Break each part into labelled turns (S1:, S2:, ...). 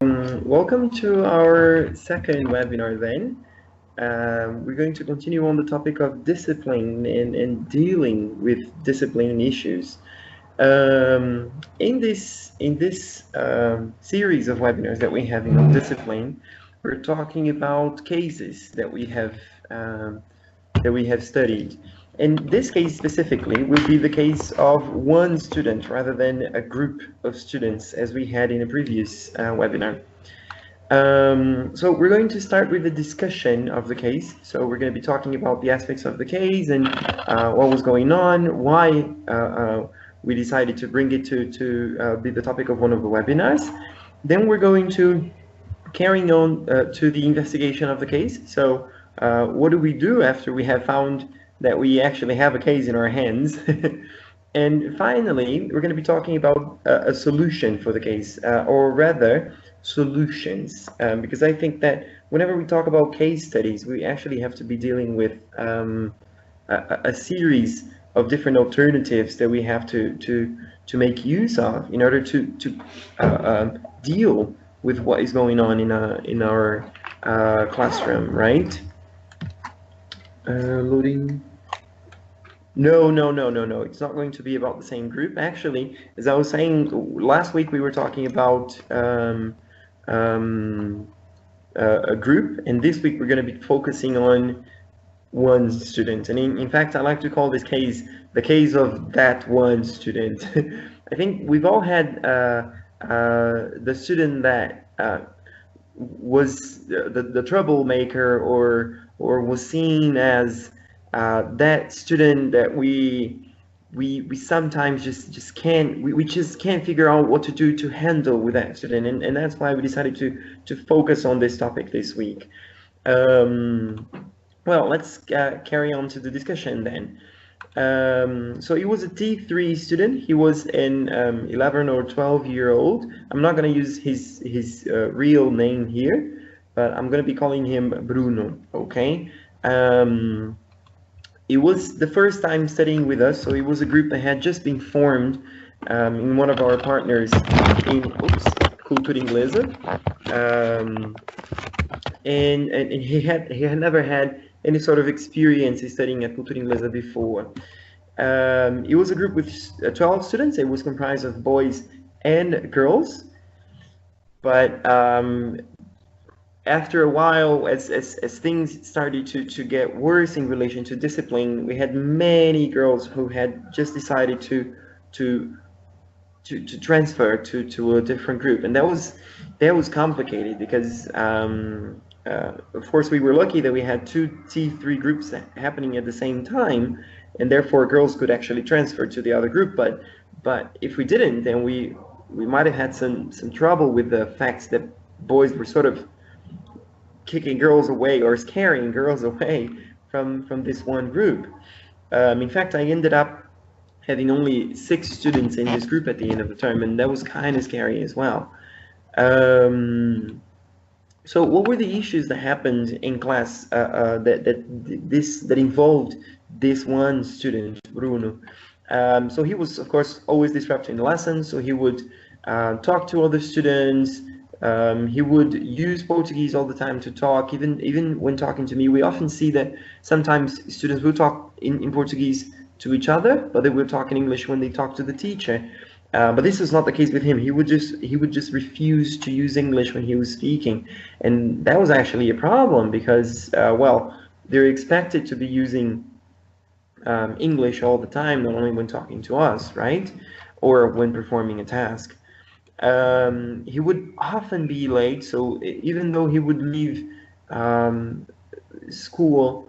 S1: Welcome to our second webinar then. We're going to continue on the topic of discipline and dealing with discipline issues. In this series of webinars that we have on discipline, we're talking about cases that we have studied. And this case specifically will be the case of one student rather than a group of students as we had in a previous webinar. So we're going to start with the discussion of the case. So we're going to be talking about the aspects of the case and what was going on, why we decided to bring it to be the topic of one of the webinars. Then we're going to carry on to the investigation of the case. So what do we do after we have found that we actually have a case in our hands? And finally, we're going to be talking about a solution for the case, or rather, solutions, because I think that whenever we talk about case studies, we actually have to be dealing with a series of different alternatives that we have to make use of in order to deal with what is going on in our classroom, right? Loading. No. It's not going to be about the same group. Actually, as I was saying, last week we were talking about a group, and this week we're going to be focusing on one student. And in fact, I like to call this case the case of that one student. I think we've all had the student that was the troublemaker, or was seen as that student that we sometimes just can't figure out what to do to handle with that student, and that's why we decided to focus on this topic this week. Well, let's carry on to the discussion then. So he was a T3 student. He was an 11 or 12-year-old. I'm not going to use his real name here, but I'm going to be calling him Bruno, okay? It was the first time studying with us, so it was a group that had just been formed in one of our partners in Cultura Inglesa, and he had never had any sort of experience studying at Cultura Inglesa before. It was a group with 12 students. It was comprised of boys and girls, but after a while, as things started to get worse in relation to discipline, we had many girls who had just decided to transfer to a different group, and that was complicated because of course we were lucky that we had two T3 groups happening at the same time, and therefore girls could actually transfer to the other group. But if we didn't, then we might have had some trouble with the fact that boys were sort of kicking girls away or scaring girls away from this one group. In fact, I ended up having only 6 students in this group at the end of the term, and that was kind of scary as well. So what were the issues that happened in class that involved this one student, Bruno? So he was, of course, always disrupting the lessons. So he would talk to other students. He would use Portuguese all the time to talk. Even when talking to me, we often see that sometimes students will talk in Portuguese to each other, but they will talk in English when they talk to the teacher. But this is not the case with him. He would just refuse to use English when he was speaking, and that was actually a problem because well, they're expected to be using English all the time, not only when talking to us, right, or when performing a task. He would often be late, so even though he would leave school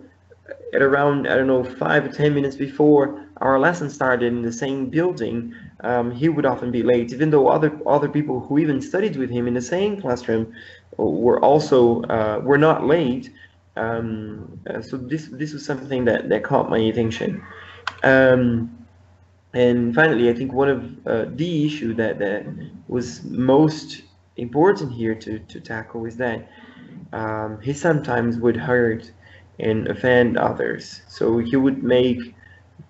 S1: at around, I don't know, 5 or 10 minutes before our lesson started in the same building, he would often be late, even though other people who even studied with him in the same classroom were also were not late. So this was something that caught my attention. And finally, I think one of the issue that was most important here to tackle is that he sometimes would hurt and offend others. So he would make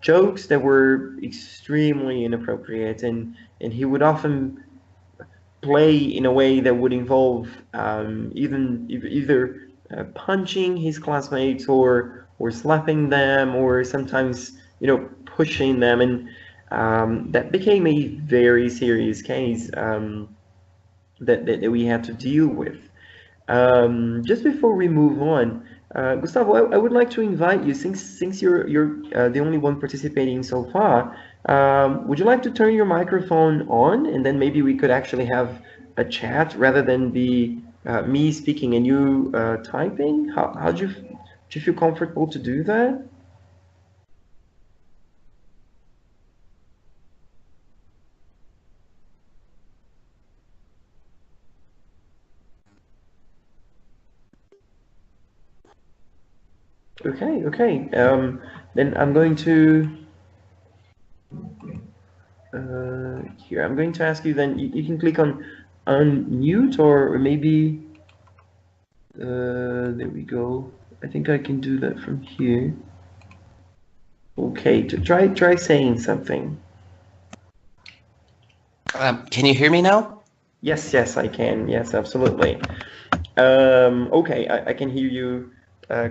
S1: jokes that were extremely inappropriate, and he would often play in a way that would involve either punching his classmates or slapping them, or sometimes pushing them, and that became a very serious case that we had to deal with. Just before we move on, Gustavo, I would like to invite you, since you're the only one participating so far. Would you like to turn your microphone on, and then maybe we could actually have a chat rather than be me speaking and you typing? How do you feel comfortable to do that? Okay, okay. Then I'm going to here. I'm going to ask you. Then you can click on unmute, or maybe there we go. I think I can do that from here. Okay, to try saying something.
S2: Can you hear me now?
S1: Yes, yes, I can. Yes, absolutely. Okay, I can hear you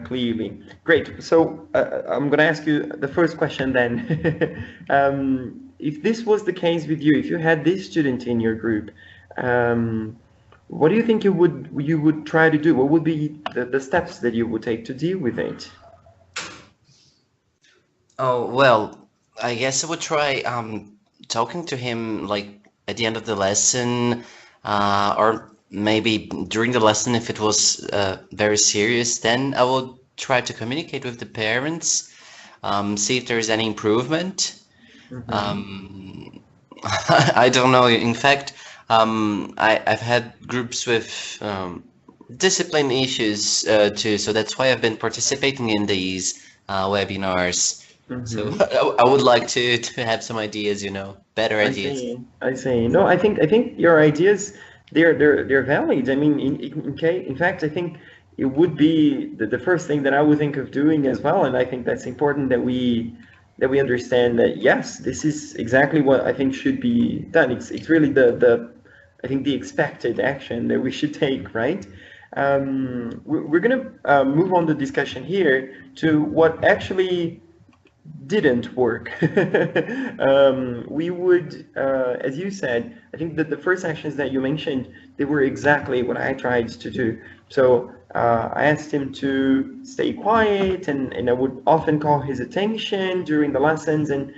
S1: clearly. Great. So I'm going to ask you the first question then. If this was the case with you, if you had this student in your group, what do you think you would try to do? What would be the steps that you would take to deal with it?
S2: Oh, well, I guess I would try talking to him like at the end of the lesson, or maybe during the lesson if it was very serious, then I would try to communicate with the parents, see if there's any improvement. I don't know. In fact, I've had groups with discipline issues too, so that's why I've been participating in these webinars. So I would like to have some ideas, better ideas.
S1: I see. No, I think your ideas, they're valid. I mean, in fact, I think it would be the first thing that I would think of doing as well, and I think that's important that we understand that yes, this is exactly what I think should be done. It's really the I think the expected action that we should take, right? We're gonna move on the discussion here to what actually didn't work. We would, as you said, I think that the first actions that you mentioned, they were exactly what I tried to do. So I asked him to stay quiet, and I would often call his attention during the lessons, and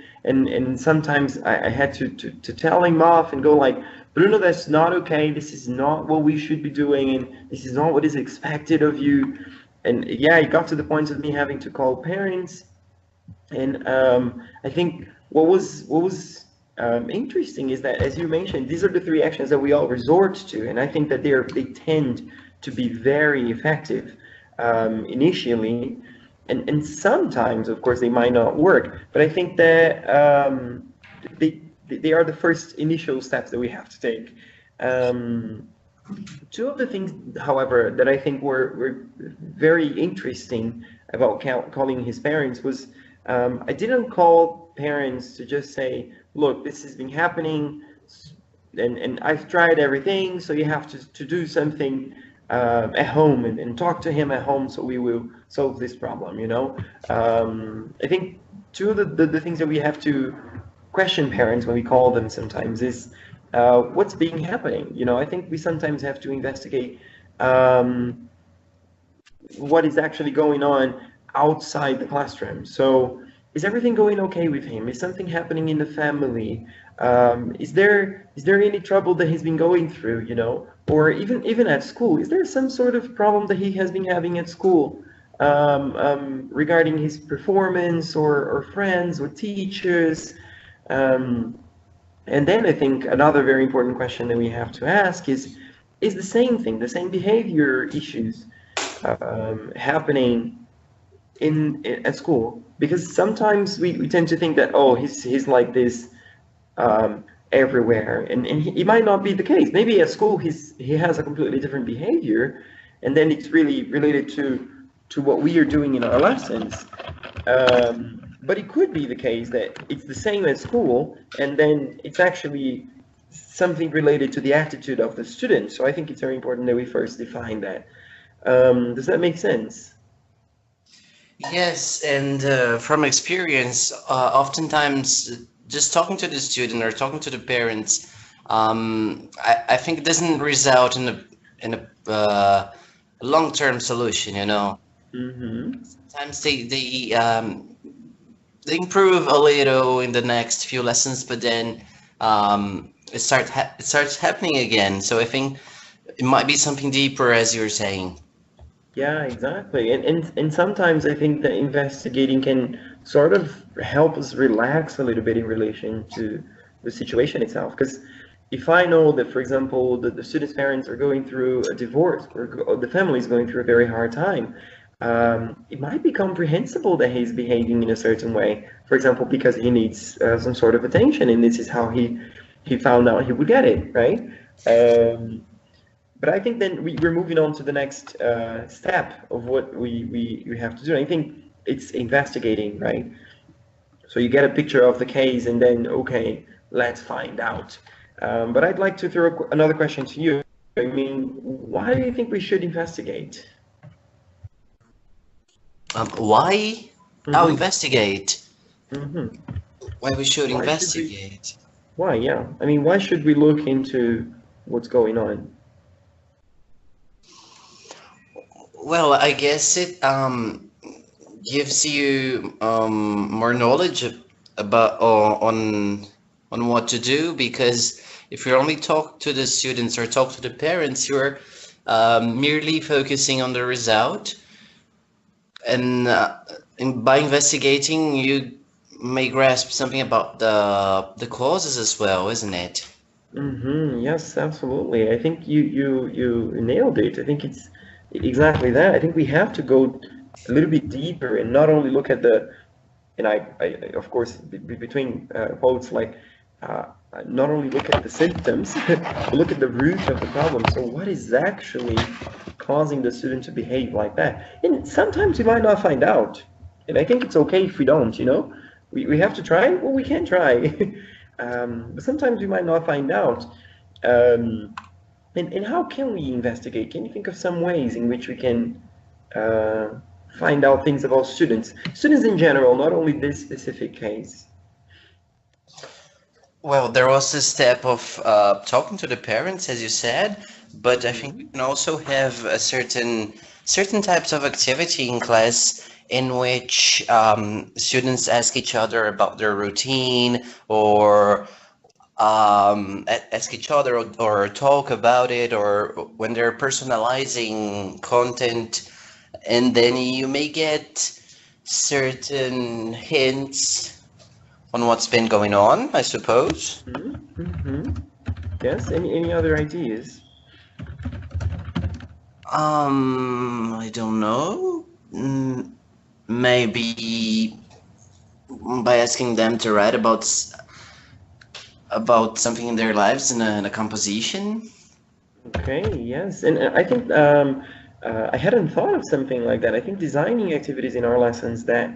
S1: sometimes I had to tell him off and go like, Bruno, that's not okay. This is not what we should be doing, and this is not what is expected of you. And yeah, it got to the point of me having to call parents. And I think what was interesting is that, as you mentioned, these are the three actions that we all resort to, and I think that they tend to be very effective initially, and sometimes, of course, they might not work. But I think that they are the first initial steps that we have to take. Two of the things, however, that I think were very interesting about calling his parents was. I didn't call parents to just say, look, this has been happening, and I've tried everything, so you have to do something at home and talk to him at home so we will solve this problem, I think two of the things that we have to question parents when we call them sometimes is what's being happening. I think we sometimes have to investigate what is actually going on outside the classroom. So is everything going okay with him? Is something happening in the family? Is there any trouble that he's been going through, or even at school? Is there some sort of problem that he has been having at school regarding his performance or friends or teachers? And then I think another very important question that we have to ask is the same thing, the same behavior issues happening at school? Because sometimes we tend to think that, oh, he's like this everywhere, and he might not be the case. Maybe at school he has a completely different behavior, and then it's really related to what we are doing in our lessons. But it could be the case that it's the same at school, and then it's actually something related to the attitude of the student. So I think it's very important that we first define that. Does that make sense?
S2: Yes, and from experience, oftentimes just talking to the student or talking to the parents, I think it doesn't result in a long-term solution, you know.
S1: Mm-hmm.
S2: Sometimes they improve a little in the next few lessons, but then it starts happening again. So I think it might be something deeper, as you were saying.
S1: Yeah, exactly. And sometimes I think that investigating can sort of help us relax a little bit in relation to the situation itself. Because if I know that, for example, the student's parents are going through a divorce or the family is going through a very hard time, it might be comprehensible that he's behaving in a certain way. For example, because he needs some sort of attention, and this is how he found out he would get it, right? Um, but I think then we're moving on to the next step of what we have to do. I think it's investigating, right? So you get a picture of the case and then, okay, let's find out. But I'd like to throw another question to you. I mean, why do you think we should investigate?
S2: Why? Now
S1: Mm-hmm.
S2: investigate.
S1: Mm-hmm.
S2: Why we should
S1: Why should we?
S2: investigate?
S1: Why? Yeah. I mean, why should we look into what's going on?
S2: Well, I guess it gives you more knowledge about on what to do, because if you only talk to the students or talk to the parents, you're merely focusing on the result, and by investigating, you may grasp something about the causes as well, isn't it?
S1: Mm-hmm. Yes, absolutely. I think you nailed it. I think it's exactly that. I think we have to go a little bit deeper and not only look at the, and I of course between quotes like uh, not only look at the symptoms, but look at the root of the problem. So what is actually causing the student to behave like that? And sometimes we might not find out, and I think it's okay if we don't. We have to try. Well, we can try, but sometimes we might not find out. Um, and how can we investigate? Can you think of some ways in which we can uh, find out things about students in general, not only this specific case?
S2: Well, there was a step of talking to the parents, as you said, but I think we
S1: Mhm.
S2: can also have a certain types of activity in class in which students ask each other about their routine, or ask each other, or talk about it, or when they're personalizing content, and then you may get certain hints on what's been going on, I suppose.
S1: Mm-hmm. Yes. Any other ideas?
S2: I don't know. Maybe by asking them to write about something in their lives in a composition.
S1: Okay. Yes. And I think I hadn't thought of something like that. I think designing activities in our lessons that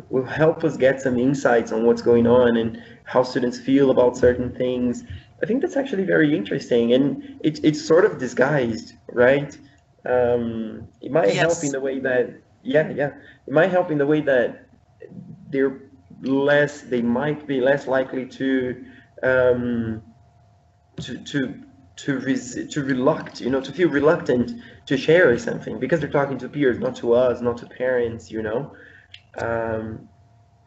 S1: will help us get some insights on what's going on and how students feel about certain things. I think that's actually very interesting, and it's sort of disguised, right? It might help in
S2: Yes.
S1: the way that, yeah, yeah, it might help in the way that they're they might be less likely um, to to to feel reluctant to share something because they're talking to peers, not to us, not to parents. Um,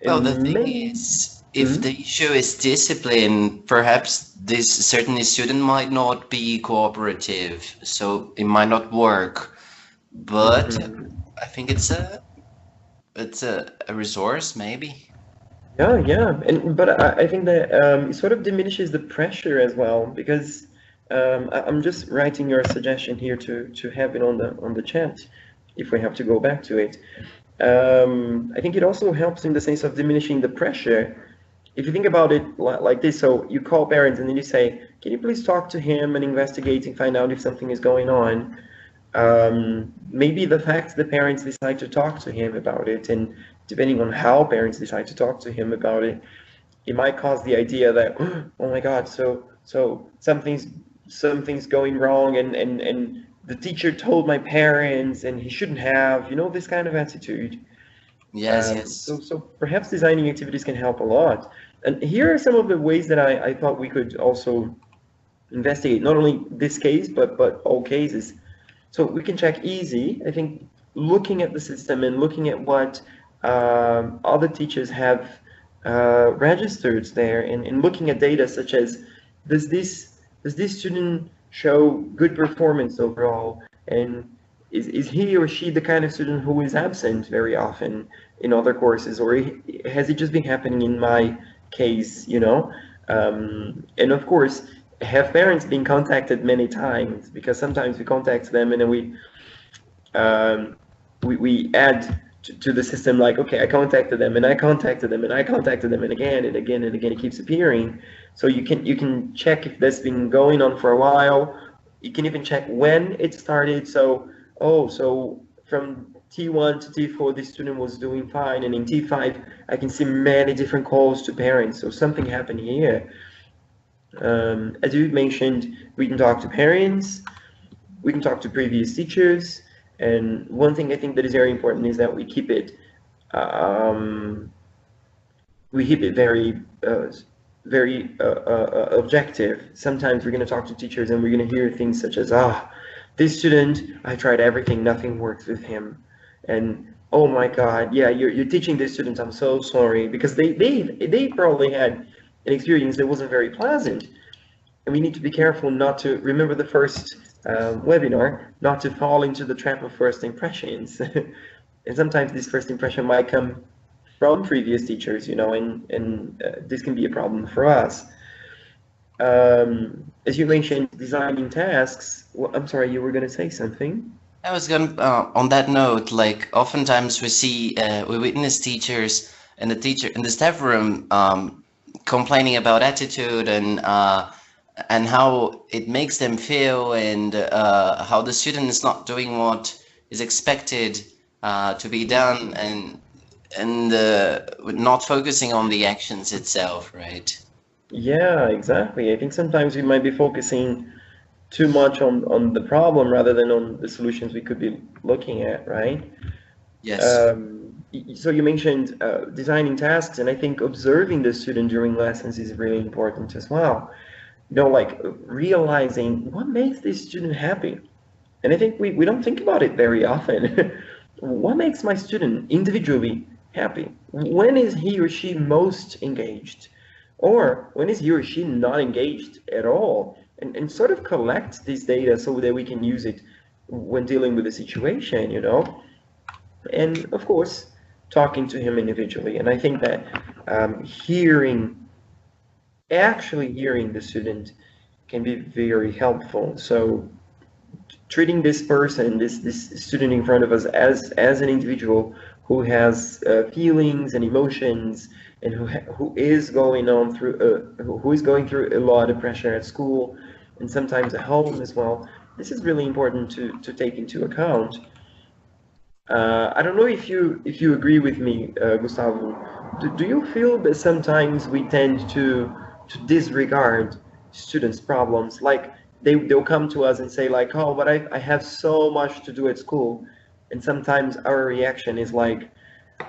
S2: Well, the
S1: and
S2: thing
S1: maybe.
S2: is, if
S1: Mhm.
S2: the issue is discipline, perhaps this certain student might not be cooperative, so it might not work. But
S1: Mhm.
S2: I think it's a resource, maybe.
S1: Yeah, yeah, and but I think that it sort of diminishes the pressure as well because I'm just writing your suggestion here to have it on the chat if we have to go back to it. I think it also helps in the sense of diminishing the pressure. If you think about it like this, so you call parents and then you say, "Can you please talk to him and investigate and find out if something is going on?" Maybe the fact the parents decide to talk to him about it, and depending on how parents decide to talk to him about it, it might cause the idea that, oh my God, so So something's going wrong, and the teacher told my parents, and he shouldn't have, this kind of attitude.
S2: Yes,
S1: So perhaps designing activities can help a lot. And here are some of the ways that I thought we could also investigate not only this case but all cases. So we can check easy. I think looking at the system and looking at what other teachers have registered there, and looking at data such as does this student show good performance overall, and is he or she the kind of student who is absent very often in other courses, or has it just been happening in my case, and of course, have parents been contacted many times, because sometimes we contact them and then we add to the system, like, okay, I contacted them and I contacted them and I contacted them, and again and again and again it keeps appearing. So you can check if that's been going on for a while. You can even check when it started. So from T1 to T4 the student was doing fine, and in T5 I can see many different calls to parents, so something happened here. As you mentioned, we can talk to parents, we can talk to previous teachers, and one thing I think that is very important is that um, we keep it very objective. Sometimes we're going to talk to teachers and we're going to hear things such as, this student, I tried everything, nothing works with him, and oh my God, yeah, you're teaching this student, I'm so sorry, because they probably had an experience that wasn't very pleasant. And we need to be careful not to remember the first webinar, not to fall into the trap of first impressions. And sometimes this first impression might come from previous teachers, and this can be a problem for us. As you mentioned, designing tasks. Well, I'm sorry, you were going to say something.
S2: I was going on that note, like oftentimes we see, we witness teachers in the staff room complaining about attitude and how it makes them feel, and how the student is not doing what is expected to be done, and not focusing on the actions itself, right?
S1: Yeah, exactly. I think sometimes we might be focusing too much on the problem rather than on the solutions we could be looking at, right?
S2: Yes.
S1: So you mentioned designing tasks, and I think observing the student during lessons is really important as well. Like realizing what makes this student happy. And I think we don't think about it very often. What makes my student individually happy? When is he or she most engaged? Or when is he or she not engaged at all? And sort of collect this data so that we can use it when dealing with a situation. And of course, talking to him individually. And I think that actually hearing the student can be very helpful. So treating this person, this student in front of us, as an individual who has feelings and emotions, and who is going through a lot of pressure at school and sometimes at home as well. This is really important to take into account. I don't know if you agree with me, Gustavo. Do you feel that sometimes we tend to disregard students' problems? Like they'll come to us and say like, oh, but I have so much to do at school, and sometimes our reaction is like,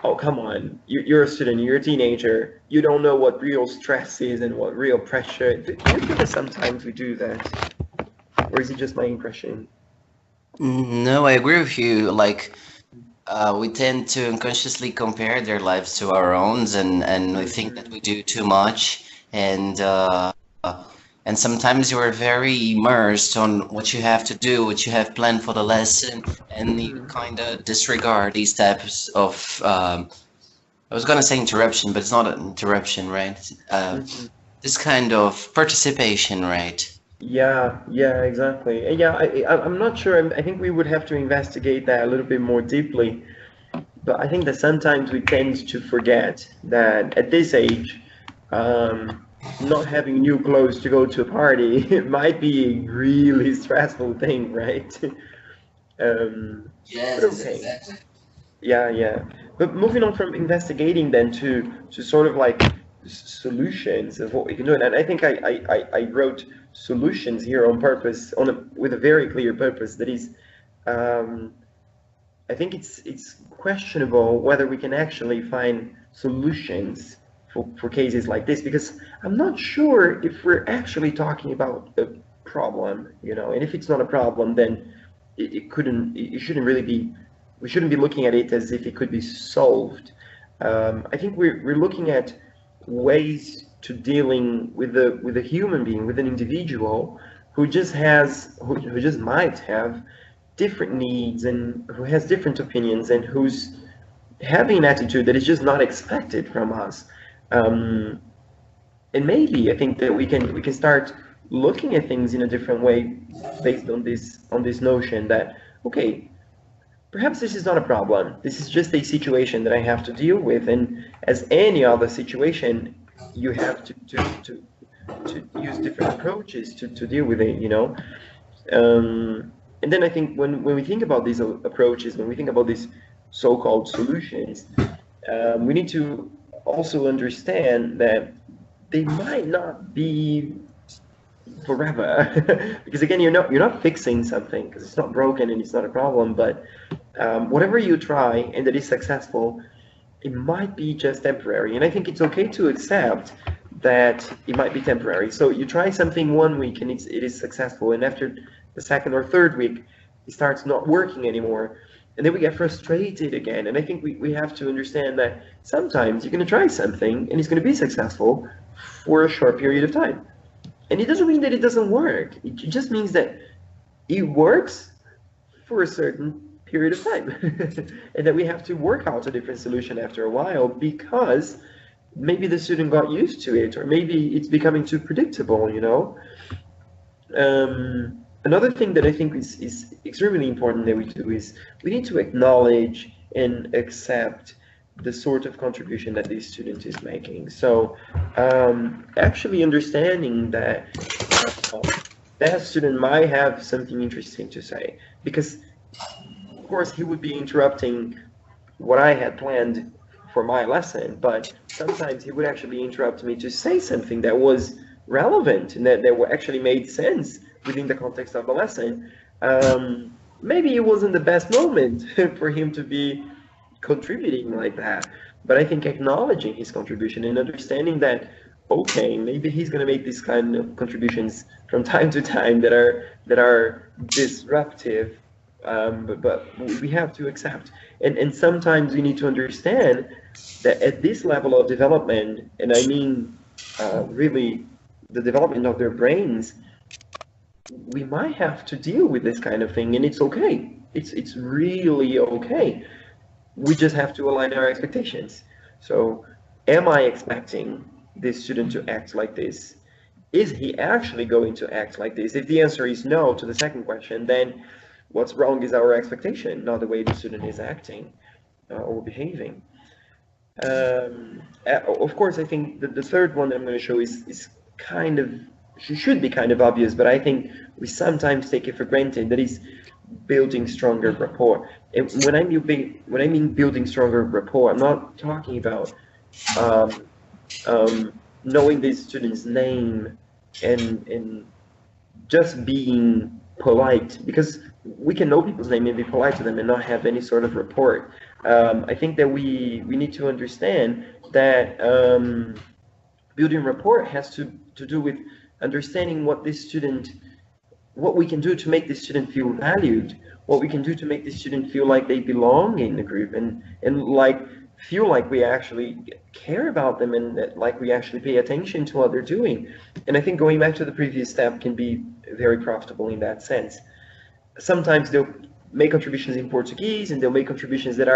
S1: oh, come on, you're a student, you're a teenager, you don't know what real stress is and what real pressure. Do you feel that sometimes we do that, or is it just my impression?
S2: No, I agree with you. Like, we tend to unconsciously compare their lives to our own, and we think that we do too much, and sometimes you are very immersed on what you have to do, what you have planned for the lesson, and you
S1: Mhm.
S2: kind of disregard these types of, I was gonna say interruption, but it's not an interruption, right?
S1: Mhm.
S2: This kind of participation, right?
S1: Yeah, exactly. Yeah, I'm not sure. I think we would have to investigate that a little bit more deeply. But I think that sometimes we tend to forget that at this age, um, not having new clothes to go to a party, it might be a really stressful thing, right? Um, but
S2: Yes,
S1: okay.
S2: exactly.
S1: Yeah. But moving on from investigating then to sort of like solutions of what we can do. And I think I wrote solutions here on purpose, with a very clear purpose. That is, um, I think it's questionable whether we can actually find solutions for cases like this, because I'm not sure if we're actually talking about a problem, and if it's not a problem, then it shouldn't really be, we shouldn't be looking at it as if it could be solved. I think we're looking at ways to dealing with a human being, with an individual who just might have different needs, and who has different opinions, and who's having an attitude that is just not expected from us. Um, and maybe I think that we can start looking at things in a different way, based on this notion that, okay, perhaps this is not a problem. This is just a situation that I have to deal with, and as any other situation, you have to use different approaches to deal with it. And then I think when we think about these approaches, when we think about these so-called solutions, we need to also understand that they might not be forever, because again, you're not fixing something, because it's not broken and it's not a problem. But whatever you try and that is successful, it might be just temporary. And I think it's okay to accept that it might be temporary. So you try something 1 week and it is successful, and after the second or third week, it starts not working anymore. And then we get frustrated again. And I think we have to understand that sometimes you're going to try something and it's going to be successful for a short period of time. And it doesn't mean that it doesn't work. It just means that it works for a certain period of time. And that we have to work out a different solution after a while, because maybe the student got used to it, or maybe it's becoming too predictable. Another thing that I think is extremely important that we do is we need to acknowledge and accept the sort of contribution that this student is making. So actually understanding that that student might have something interesting to say, because of course he would be interrupting what I had planned for my lesson, but sometimes he would actually interrupt me to say something that was relevant and that actually made sense within the context of the lesson. Maybe it wasn't the best moment for him to be contributing like that, but I think acknowledging his contribution and understanding that, okay, maybe he's going to make these kind of contributions from time to time that are disruptive, but we have to accept. And sometimes we need to understand that at this level of development, and I mean really the development of their brains, we might have to deal with this kind of thing, and it's okay. It's really okay. We just have to align our expectations. So, am I expecting this student to act like this? Is he actually going to act like this? If the answer is no to the second question, then what's wrong is our expectation, not the way the student is acting or behaving. Of course, I think the third one that I'm going to show is kind of, should be kind of obvious, but I think we sometimes take it for granted. That is building stronger rapport. And when I mean building stronger rapport, I'm not talking about knowing the student's name and just being polite, because we can know people's name and be polite to them and not have any sort of rapport. I think that we need to understand that building rapport has to do with understanding what we can do to make this student feel valued, what we can do to make this student feel like they belong in the group, and feel like we actually care about them, and that like we actually pay attention to what they're doing. And I think going back to the previous step can be very profitable in that sense. Sometimes they'll make contributions in Portuguese, and they'll make contributions that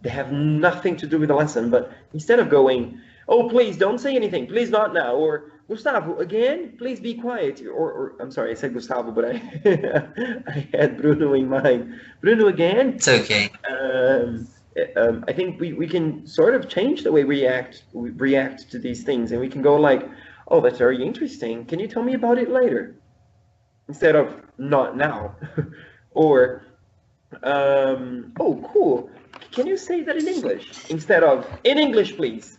S1: have nothing to do with the lesson, but instead of going, oh, please don't say anything, please not now, or Gustavo, again, please be quiet, or I'm sorry, I said Gustavo, but I had Bruno in mind. Bruno, again.
S2: It's okay.
S1: I think we can sort of change the way we react to these things, and we can go like, oh, that's very interesting, can you tell me about it later? Instead of not now. Or, oh, cool, can you say that in English? Instead of, in English, please.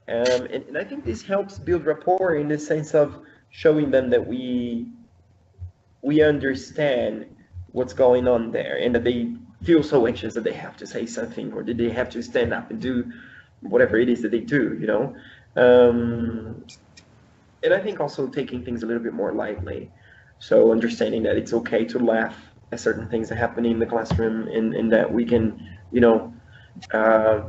S1: And I think this helps build rapport in the sense of showing them that we understand what's going on there, and that they feel so anxious that they have to say something, or that they have to stand up and do whatever it is that they do, you know. Um, and I think also taking things a little bit more lightly. So understanding that it's okay to laugh at certain things that happen in the classroom, and that we can, you know,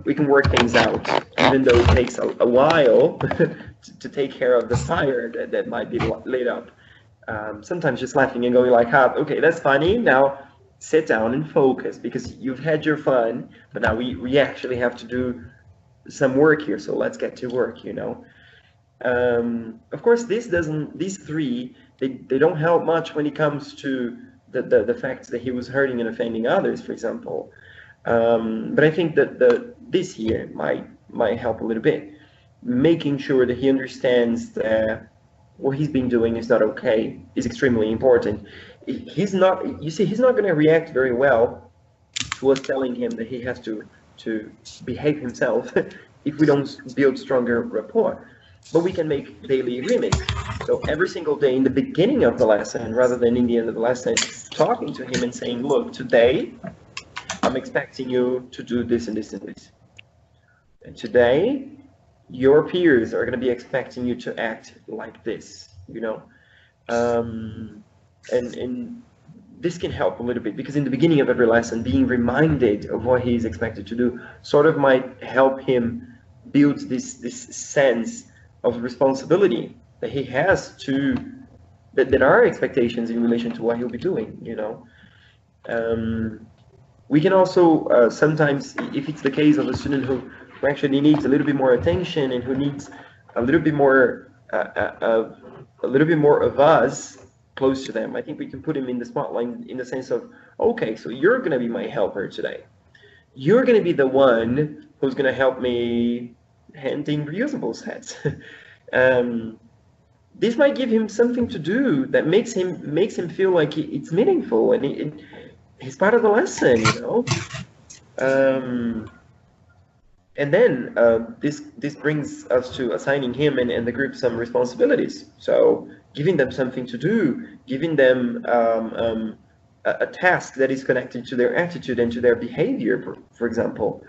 S1: we can work things out, even though it takes a while to take care of the fire that might be lit up. Sometimes just laughing and going like, ah, okay, that's funny. Now sit down and focus, because you've had your fun, but now we actually have to do some work here. So let's get to work, you know. Of course, these three, they don't help much when it comes to the fact that he was hurting and offending others, for example. But I think that this here might help a little bit, making sure that he understands that what he's been doing is not okay is extremely important. He's not, you see, he's not going to react very well to us telling him that he has to behave himself if we don't build stronger rapport. But we can make daily agreements. So every single day in the beginning of the lesson, rather than in the end of the lesson, talking to him and saying, look, today I'm expecting you to do this and this and this. And today, your peers are going to be expecting you to act like this, you know. And this can help a little bit, because in the beginning of every lesson, being reminded of what he's expected to do sort of might help him build this sense of responsibility that he has to, that there are expectations in relation to what he'll be doing, you know. We can also sometimes, if it's the case of a student who actually needs a little bit more attention and who needs a little bit more of us close to them, I think we can put him in the spotlight in the sense of, okay, so you're going to be my helper today. You're going to be the one who's going to help me handing reusable sets. This might give him something to do that makes him feel like it's meaningful, and he's part of the lesson, you know. And then this brings us to assigning him and the group some responsibilities. So giving them something to do, giving them a task that is connected to their attitude and to their behavior, for example.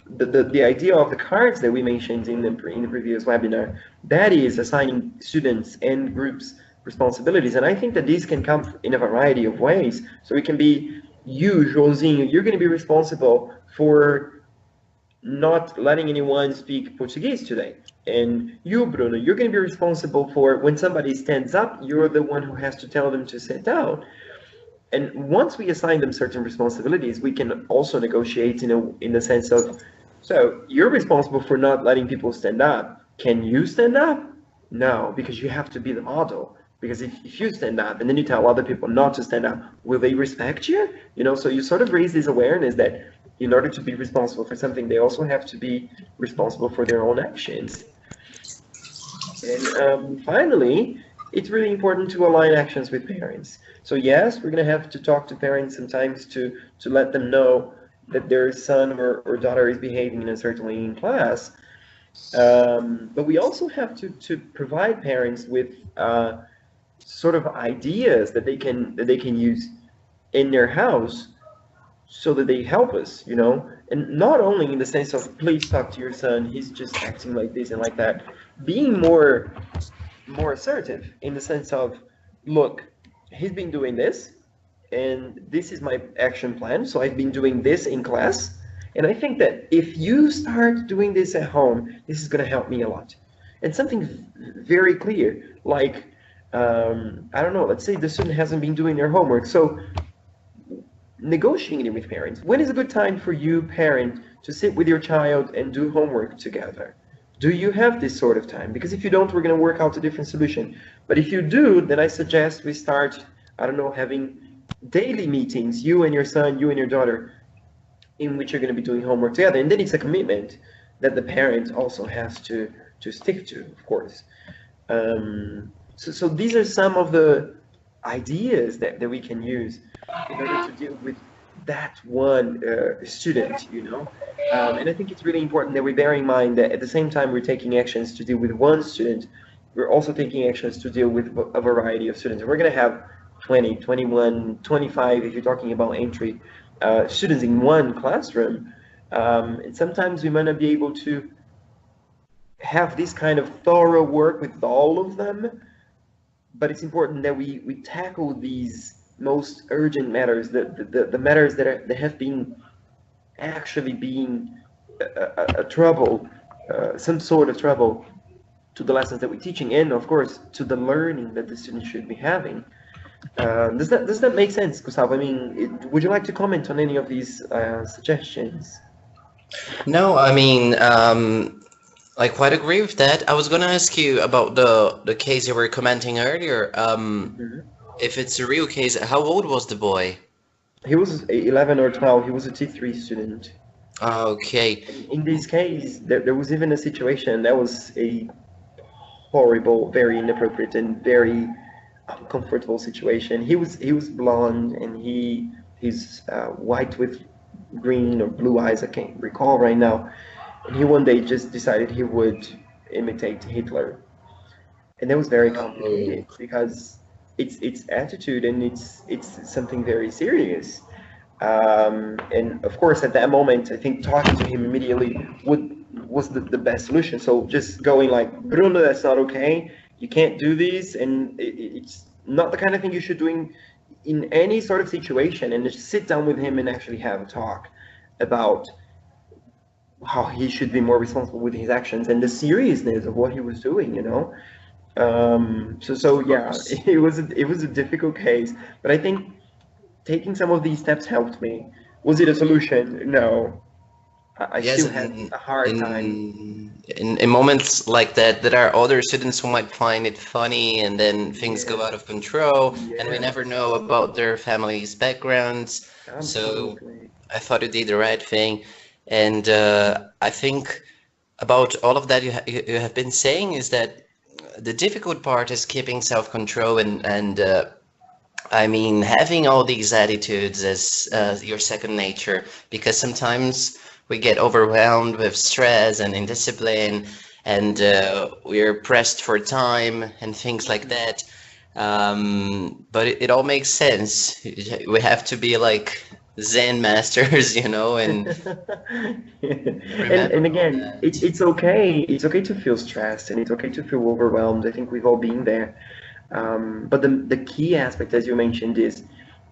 S1: The idea of the cards that we mentioned in the previous webinar, that is assigning students and groups responsibilities. And I think that these can come in a variety of ways. So it can be, you, Joãozinho, you're going to be responsible for not letting anyone speak Portuguese today. And you, Bruno, you're going to be responsible for when somebody stands up, you're the one who has to tell them to sit down. And once we assign them certain responsibilities, we can also negotiate in the sense of, so you're responsible for not letting people stand up. Can you stand up? No, because you have to be the model. Because if you stand up and then you tell other people not to stand up, will they respect you? You know, so you sort of raise this awareness that in order to be responsible for something, they also have to be responsible for their own actions. And finally, it's really important to align actions with parents. So yes, we're going to have to talk to parents sometimes to let them know that their son or daughter is behaving in a certain way in class. But we also have to provide parents with sort of ideas that they can use in their house, so that they help us, you know. And not only in the sense of, please talk to your son, he's just acting like this and like that. Being more assertive in the sense of, look, he's been doing this, and this is my action plan, so I've been doing this in class, and I think that if you start doing this at home, this is going to help me a lot. And something very clear, like, I don't know, let's say the student hasn't been doing their homework, so negotiating with parents. When is a good time for you, parent, to sit with your child and do homework together? Do you have this sort of time? Because if you don't, we're going to work out a different solution. But if you do, then I suggest we start, I don't know, having daily meetings, you and your son, you and your daughter, in which you're going to be doing homework together. And then it's a commitment that the parent also has to stick to, of course. So these are some of the ideas that we can use in order to deal with that one student, and I think it's really important that we bear in mind that at the same time we're taking actions to deal with one student, we're also taking actions to deal with a variety of students. And we're going to have 20, 21, 25, if you're talking about entry, students in one classroom. And sometimes we might not be able to have this kind of thorough work with all of them, but it's important that we tackle these most urgent matters, the matters that have been actually being a trouble, some sort of trouble to the lessons that we're teaching, and of course to the learning that the students should be having. Does that make sense, Gustavo? I mean, would you like to comment on any of these suggestions?
S2: No, I mean, I quite agree with that. I was gonna ask you about the case you were commenting earlier.
S1: Mhm.
S2: If it's a real case, how old was the boy?
S1: He was 11 or 12. He was a T3 student.
S2: Okay.
S1: In this case, there was even a situation that was a horrible, very inappropriate, and very uncomfortable situation. He was blonde, and he's white with green or blue eyes. I can't recall right now. And he one day just decided he would imitate Hitler, and that was very complicated
S2: Oh,
S1: because it's attitude, and it's something very serious. And of course, at that moment, I think talking to him immediately was the best solution. So just going like, Bruno, that's not okay. You can't do this, and it's not the kind of thing you should do in any sort of situation. And just sit down with him and actually have a talk about how he should be more responsible with his actions and the seriousness of what he was doing. So
S2: of
S1: yeah,
S2: course.
S1: it was a difficult case, but I think taking some of these steps helped me. Was it a solution? No. I
S2: Yes,
S1: still had a hard time.
S2: in moments like that, there are other students who might find it funny, and then things go
S1: Yes,
S2: out of control, and we never
S1: yes,
S2: know about their family's backgrounds. So
S1: absolutely.
S2: I thought you did the right thing, and I think about all of that you have been saying is that the difficult part is keeping self-control and I mean having all these attitudes as your second nature, because sometimes we get overwhelmed with stress and indiscipline, and we're pressed for time and things like that. But it all makes sense. We have to be like Zen masters, and
S1: And
S2: remember all
S1: again,
S2: that.
S1: it's okay. It's okay to feel stressed, and it's okay to feel overwhelmed. I think we've all been there. But the key aspect, as you mentioned, is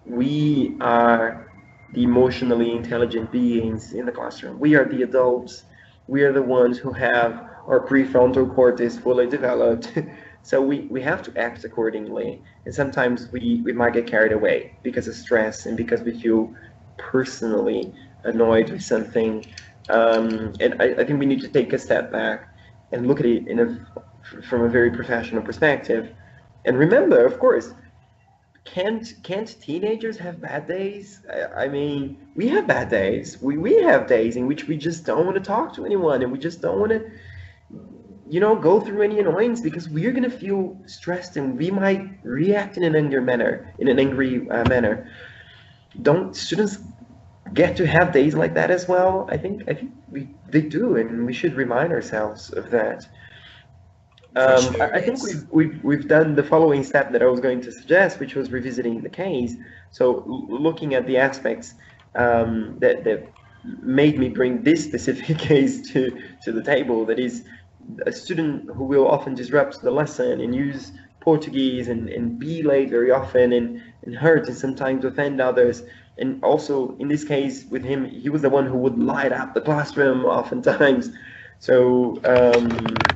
S1: we are the emotionally intelligent beings in the classroom. We are the adults. We are the ones who have our prefrontal cortex fully developed. So we have to act accordingly. And sometimes we might get carried away because of stress and because we feel personally annoyed with something. And I think we need to take a step back and look at it from a very professional perspective. And remember, of course, can't teenagers have bad days? I mean, we have bad days. We have days in which we just don't want to talk to anyone, and we just don't want to, go through any annoyance because we're gonna feel stressed, and we might react in an angry manner. Don't students get to have days like that as well? I think they do, and we should remind ourselves of that.
S2: For
S1: I
S2: sure,
S1: think
S2: yes.
S1: we've done the following step that I was going to suggest, which was revisiting the case. So looking at the aspects that made me bring this specific case to the table. That is, a student who will often disrupt the lesson and use Portuguese and be late very often and hurt and sometimes offend others. And also in this case with him, he was the one who would light up the classroom oftentimes. So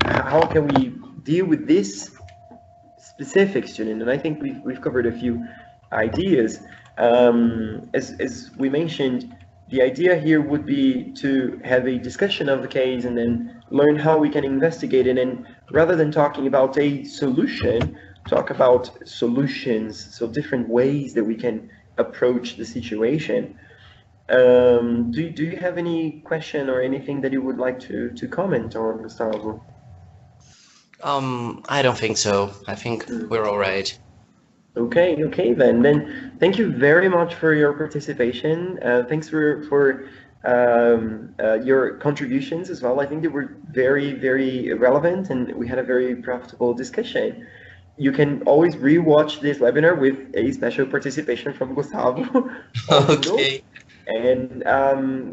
S1: how can we deal with this specific student? And I think we've covered a few ideas. As we mentioned, the idea here would be to have a discussion of the case and then learn how we can investigate it. And rather than talking about a solution, talk about solutions, so different ways that we can approach the situation. Do you have any question or anything that you would like to comment on, Gustavo?
S2: I don't think so. I think we're all right.
S1: Okay, okay then. Then thank you very much for your participation. Thanks for your contributions as well. I think they were very, very relevant, and we had a very profitable discussion. You can always rewatch this webinar with a special participation from Gustavo also.
S2: Okay.
S1: And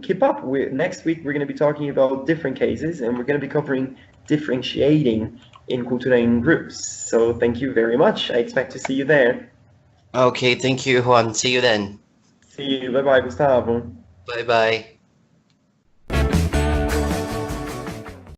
S1: keep up. Next week, we're going to be talking about different cases, and we're going to be covering differentiating in cultura in groups. So thank you very much. I expect to see you there.
S2: Okay, thank you, Juan. See you then.
S1: See you. Bye bye, Gustavo.
S2: Bye bye.